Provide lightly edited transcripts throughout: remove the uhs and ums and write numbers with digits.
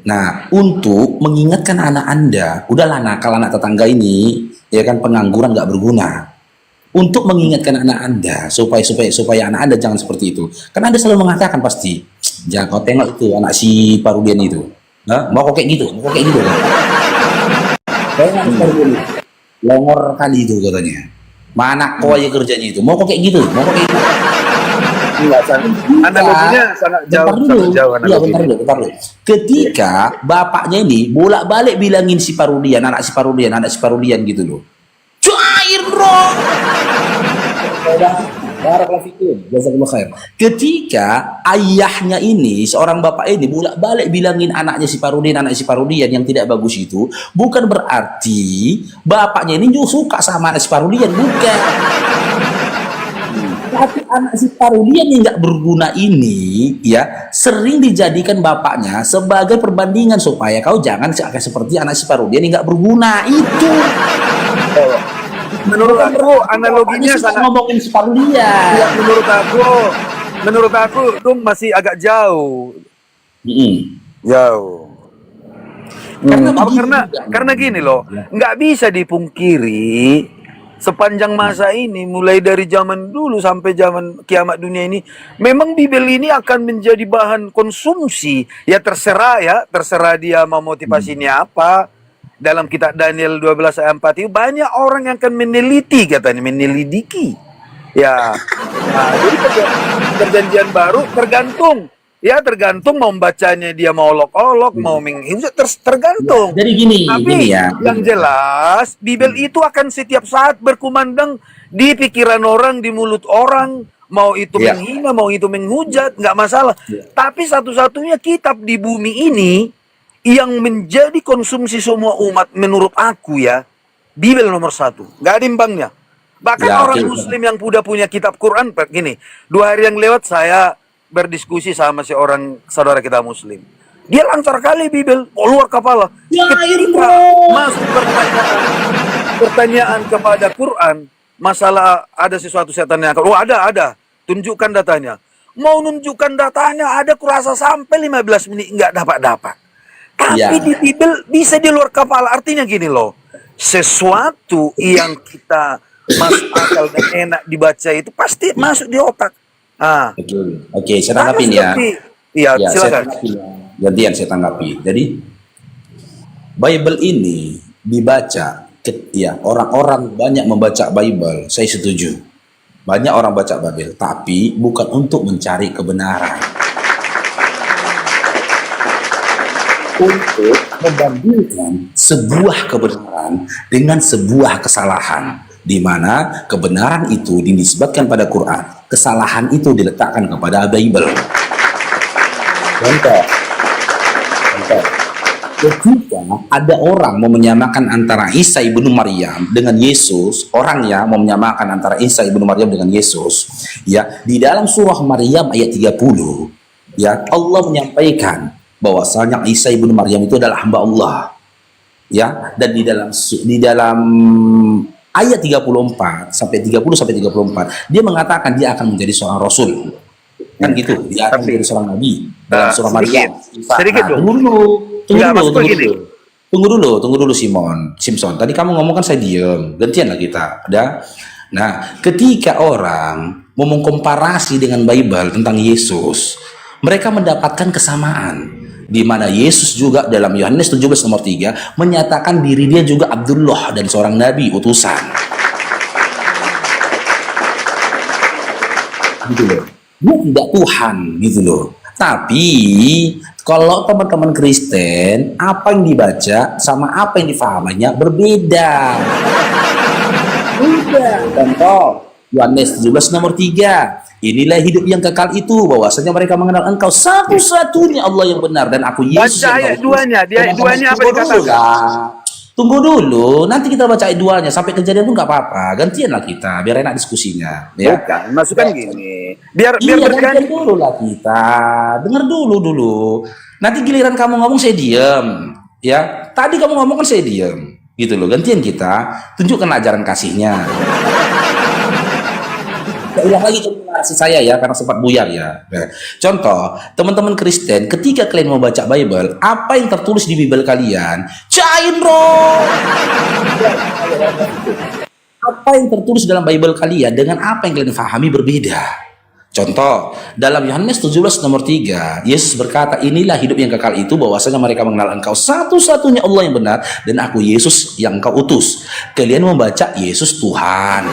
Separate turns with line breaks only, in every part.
Nah, untuk mengingatkan anak Anda, udahlah nakal anak tetangga ini, ya kan pengangguran nggak berguna. Untuk mengingatkan anak Anda supaya anak Anda jangan seperti itu. Karena Anda selalu mengatakan pasti, jangan kau tengok itu anak si Parudian itu. Nah, mau kok kayak gitu, mau kok kayak gitu kan. Saya nggak suka dulu. Longor kali itu katanya. Mana kau aja kerjanya itu, mau kok kayak gitu, mau kok kayak gitu.
Enggak, analoginya sangat jauh,
Bentar dulu. Iya, bentar
analoginya.
dulu, bentar dulu. Ketika bapaknya ini bolak-balik bilangin si Parudian, anak si Parudian, anak si Parudian gitu loh. Cair bro. Barakallahu fikum, jazakallahu khair. Ketika ayahnya ini, seorang bapak ini bolak-balik bilangin anaknya si Parudian, anak si Parudian yang tidak bagus itu, bukan berarti bapaknya ini juga suka sama anak si Parudian, bukan. Tapi anak si Parudian yang nggak berguna ini, ya sering dijadikan bapaknya sebagai perbandingan supaya kau jangan seperti anak si Parudian yang nggak berguna itu.
Menurut aku analoginya sangat
ngomongin si Parudian.
ya, menurut aku itu masih agak jauh. Jauh. Karena gini loh, nggak bisa dipungkiri sepanjang masa ini, mulai dari zaman dulu sampai zaman kiamat dunia ini, memang Bible ini akan menjadi bahan konsumsi. Ya terserah dia mau motivasinya apa. Dalam kitab Daniel 12 ayat 4 itu banyak orang yang akan meneliti, katanya menyelidiki. Ya, nah, jadi perjanjian baru tergantung mau membacanya, dia mau olok-olok, mau menghujat, tergantung.
Jadi gini ya.
Yang jelas, Bible itu akan setiap saat berkumandang di pikiran orang, di mulut orang, mau itu menghina, mau itu menghujat, nggak masalah. Tapi satu-satunya kitab di bumi ini yang menjadi konsumsi semua umat, menurut aku ya, Bible nomor 1, nggak ada imbangnya. Bahkan orang Muslim yang udah punya kitab Quran, gini, 2 hari yang lewat saya berdiskusi sama seorang saudara kita Muslim. Dia lancar kali Bible, luar kepala. Ketika masuk pertanyaan kepada Quran, masalah ada sesuatu setan yang ada, tunjukkan datanya. Mau nunjukkan datanya, ada kurasa sampai 15 menit nggak dapat. Tapi di Bible bisa di luar kepala. Artinya gini loh, sesuatu yang kita masuk akal dan enak dibaca itu pasti masuk di otak.
Oke, saya tanggapin ya.
Iya, silakan.
Gantian saya tanggapi. Jadi Bible ini dibaca, ya orang-orang banyak membaca Bible. Saya setuju. Banyak orang baca Bible, tapi bukan untuk mencari kebenaran. Untuk membandingkan sebuah kebenaran dengan sebuah kesalahan, di mana kebenaran itu dinisbatkan pada Quran, kesalahan itu diletakkan kepada Bible. Contoh, ketika ada orang mau menyamakan antara Isa ibnu Maryam dengan Yesus, orangnya mau menyamakan antara Isa ibnu Maryam dengan Yesus, ya di dalam surah Maryam ayat 30, ya Allah menyampaikan bahwasanya Isa ibnu Maryam itu adalah hamba Allah, ya, dan di dalam ayat 34 sampai 34 dia mengatakan dia akan menjadi seorang rasul, kan gitu, dia akan menjadi seorang nabi dalam surah Maryam. Tunggu dulu Simpson, tadi kamu ngomong kan saya diem, gantian lah kita ada. Nah, ketika orang mau mengkomparasi dengan Bible tentang Yesus, mereka mendapatkan kesamaan, di mana Yesus juga dalam Yohanes 17 nomor 3 menyatakan diri dia juga Abdullah dan seorang nabi utusan. Gitu loh. Dia tidak Tuhan gitu loh. Tapi kalau teman-teman Kristen, apa yang dibaca sama apa yang difahaminya berbeda. Contoh Yohanes 17 nomor 3. Inilah hidup yang kekal itu, bahwasanya mereka mengenal engkau satu-satunya Allah yang benar dan aku Yesus.
Baca ayat 2-nya, di ayat 2-nya apa dikatakan?
Tunggu dulu, nanti kita baca ayat 2-nya sampai kejadian itu nggak apa-apa, gantian lah kita, biar enak diskusinya. Ya?
Bukan, maksudnya gini, biar
gantian dulu lah kita, dengar dulu. Nanti giliran kamu ngomong saya diam, ya. Tadi kamu ngomong kan saya diam, gitu loh. Gantian kita, tunjukkan ajaran kasihnya. Saya ulang lagi contoh narasi saya ya, karena sempat buyar ya. Nah, contoh, teman-teman Kristen, ketika kalian mau baca Bible, apa yang tertulis di Bible kalian? Cain bro. Apa yang tertulis dalam Bible kalian dengan apa yang kalian pahami berbeda. Contoh, dalam Yohanes 17 nomor 3, Yesus berkata, inilah hidup yang kekal itu, bahwasanya mereka mengenal engkau satu-satunya Allah yang benar, dan aku Yesus yang engkau utus. Kalian membaca Yesus Tuhan.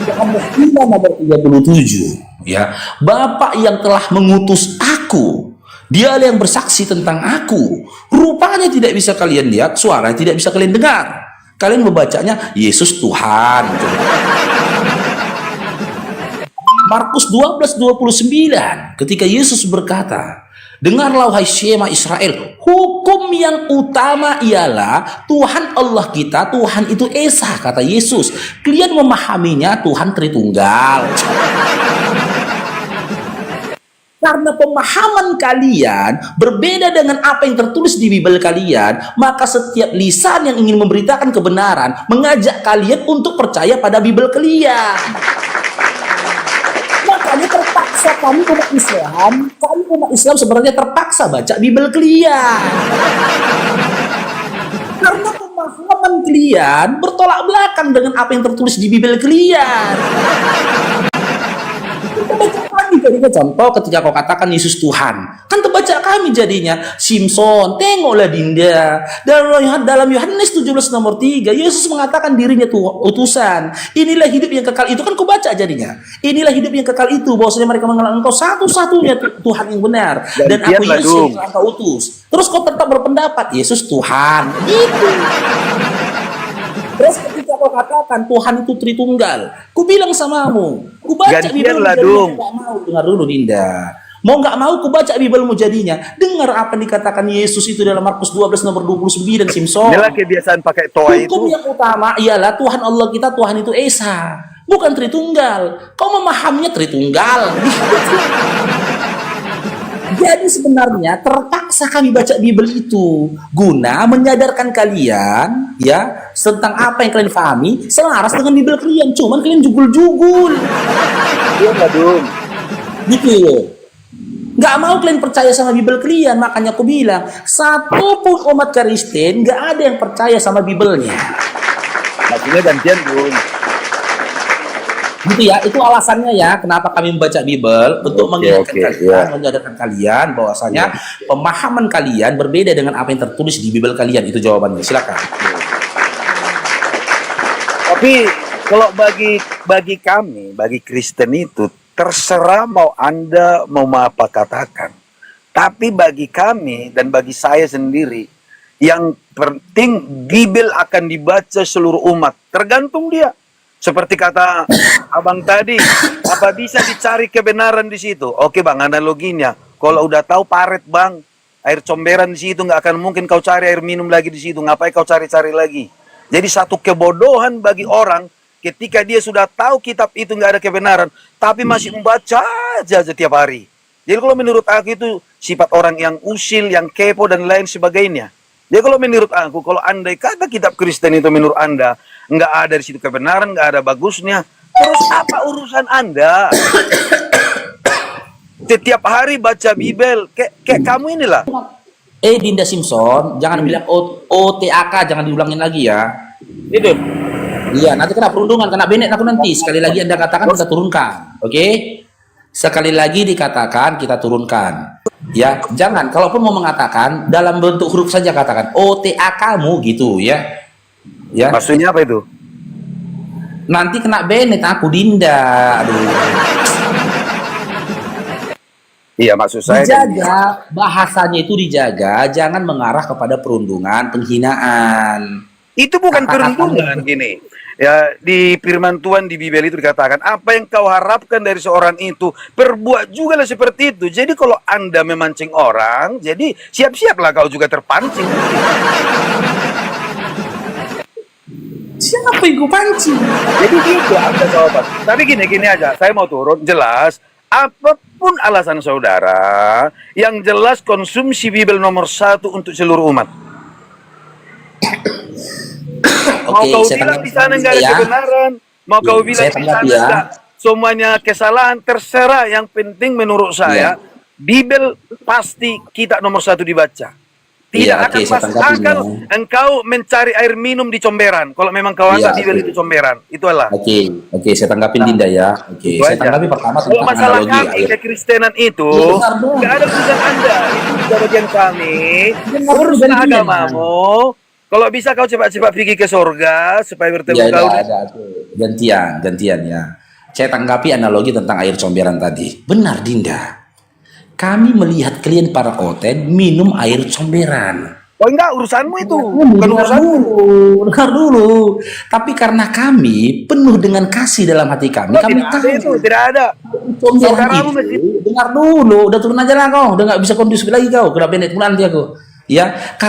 Yohanes 3 nomor 37, ya, Bapa yang telah mengutus aku, dialah yang bersaksi tentang aku. Rupanya tidak bisa kalian lihat, suara tidak bisa kalian dengar. Kalian membacanya Yesus Tuhan. Markus 12:29, ketika Yesus berkata, dengarlah wahai Shema Israel, hukum yang utama ialah Tuhan Allah kita, Tuhan itu Esa, kata Yesus. Kalian memahaminya Tuhan Tritunggal. Karena pemahaman kalian berbeda dengan apa yang tertulis di Bible kalian, maka setiap lisan yang ingin memberitakan kebenaran mengajak kalian untuk percaya pada Bible kalian. Makanya terpaksa kami umat Islam sebenarnya terpaksa baca Bible kalian. Karena pemahaman kalian bertolak belakang dengan apa yang tertulis di Bible kalian. Terbaca kami jadinya, contoh ketika kau katakan Yesus Tuhan, kan terbaca kami jadinya, Simpson, tengoklah Dinda, dalam Yohanes 17 nomor 3, Yesus mengatakan dirinya utusan. Inilah hidup yang kekal itu, kan kau baca jadinya, inilah hidup yang kekal itu, bahwasanya mereka mengenal engkau satu-satunya Tuhan yang benar, dan aku Yesus yang engkau utus. Terus kau tetap berpendapat Yesus Tuhan, gitu. Terus ketika kau katakan Tuhan itu Tritunggal, ku bilang samamu, ku baca Bible jadinya, nggak mau. Dengar dulu Dinda, mau nggak mau ku baca Biblemu jadinya, dengar apa yang dikatakan Yesus itu dalam Markus 12 nomor 29, Simpson.
Inilah kebiasaan pakai toa itu.
Hukum yang utama ialah Tuhan Allah kita, Tuhan itu Esa, bukan Tritunggal. Kau memahaminya Tritunggal. Jadi sebenarnya terpaksa kami baca Bible itu guna menyadarkan kalian ya tentang apa yang kalian pahami selaras dengan Bible kalian. Cuman kalian jugul-jugul.
Iya, Badung.
Gitu loh. Nggak mau kalian percaya sama Bible kalian, makanya aku bilang satu pun umat Kristen nggak ada yang percaya sama Bible-nya.
Maksudnya gantian, Bung.
Gitu ya, itu alasannya ya kenapa kami membaca Bible, untuk mengingatkan kalian, menyadarkan kalian bahwasanya pemahaman kalian berbeda dengan apa yang tertulis di Bible kalian. Itu jawabannya. Silakan.
Tapi kalau bagi kami, bagi Kristen itu terserah mau Anda mau apa katakan. Tapi bagi kami dan bagi saya sendiri, yang penting Bible akan dibaca seluruh umat. Tergantung dia. Seperti kata abang tadi, apa bisa dicari kebenaran di situ? Oke bang, analoginya, kalau udah tahu paret bang, air comberan di situ, nggak akan mungkin kau cari air minum lagi di situ. Ngapain kau cari-cari lagi? Jadi satu kebodohan bagi orang ketika dia sudah tahu kitab itu nggak ada kebenaran, tapi masih membaca aja setiap hari. Jadi kalau menurut aku itu sifat orang yang usil, yang kepo dan lain sebagainya. Jadi kalau menurut aku, kalau andai kata kitab Kristen itu menurut Anda nggak ada di situ kebenaran, nggak ada bagusnya, terus apa urusan Anda? Setiap hari baca Bible, kayak kamu inilah.
Dinda Simpson, jangan bilang OTAK, jangan diulangin lagi ya.
Itu.
Iya, nanti kena perundungan, kena benet aku nanti. Sekali lagi Anda katakan, kita turunkan. Oke? Sekali lagi dikatakan, kita turunkan. Ya, jangan. Kalaupun mau mengatakan, dalam bentuk huruf saja katakan OTAK-mu gitu ya. Ya.
Maksudnya apa itu?
Nanti kena benet aku, Dinda. Aduh.
Iya, maksud saya
Dijaga, bahasanya itu dijaga, jangan mengarah kepada perundungan, penghinaan.
itu bukan perundungan gini. Ya, di firman Tuhan di Bible itu dikatakan, apa yang kau harapkan dari seorang itu, perbuat juga lah seperti itu. Jadi kalau Anda memancing orang, jadi siap-siaplah kau juga terpancing.
Siapa yang gue pancing?
Jadi gitu ada jawaban. Tapi gini aja, saya mau turun, jelas, apapun alasan saudara, yang jelas konsumsi Bible nomor 1 untuk seluruh umat. Mau
Oke,
kau
saya
bilang
tanggapi
di sana nggak ada
ya.
kebenaran,
Mau kau bilang
Saya
di
tanggapi
sana
ya.
enggak semuanya kesalahan, terserah. Yang penting menurut saya, Bibel pasti kita nomor satu dibaca. Tidak
Iya,
akan
oke, saya
masuk
tanggapi
akal
ya.
engkau mencari air minum di comberan. Kalau memang kau
Iya,
anggap Bibel itu
oke.
comberan, itulah.
Oke, saya tanggapin Dinda ya. Oke,
Itu
saya
aja.
tanggapi pertama
Kalau
tentang
masalah
analogi
kami
air.
kekristenan itu,
Ya benar dong.
nggak ada urusan Anda. Itu juga bagian kami.
Benar dulu
Uruslah
dari dia.
agamamu. Kalau bisa kau cepat-cepat pergi ke sorga supaya bertemu
Ya
kau.
ada. Oke. Gantian ya. Saya tanggapi analogi tentang air comberan tadi. Benar Dinda. Kami melihat kalian para oten minum air comberan.
Oh enggak, urusanmu itu. Bukan urusanmu.
Dengar dulu. Tapi karena kami penuh dengan kasih dalam hati kami,
Oh,
kami
tidak ada
tahu
itu, tidak ada.
comberan
Saudaramu
itu.
mesti
Dengar dulu, udah turun aja lah kau, udah nggak bisa kondusif lagi kau, kena pendek pulang dia kau. Ya, karena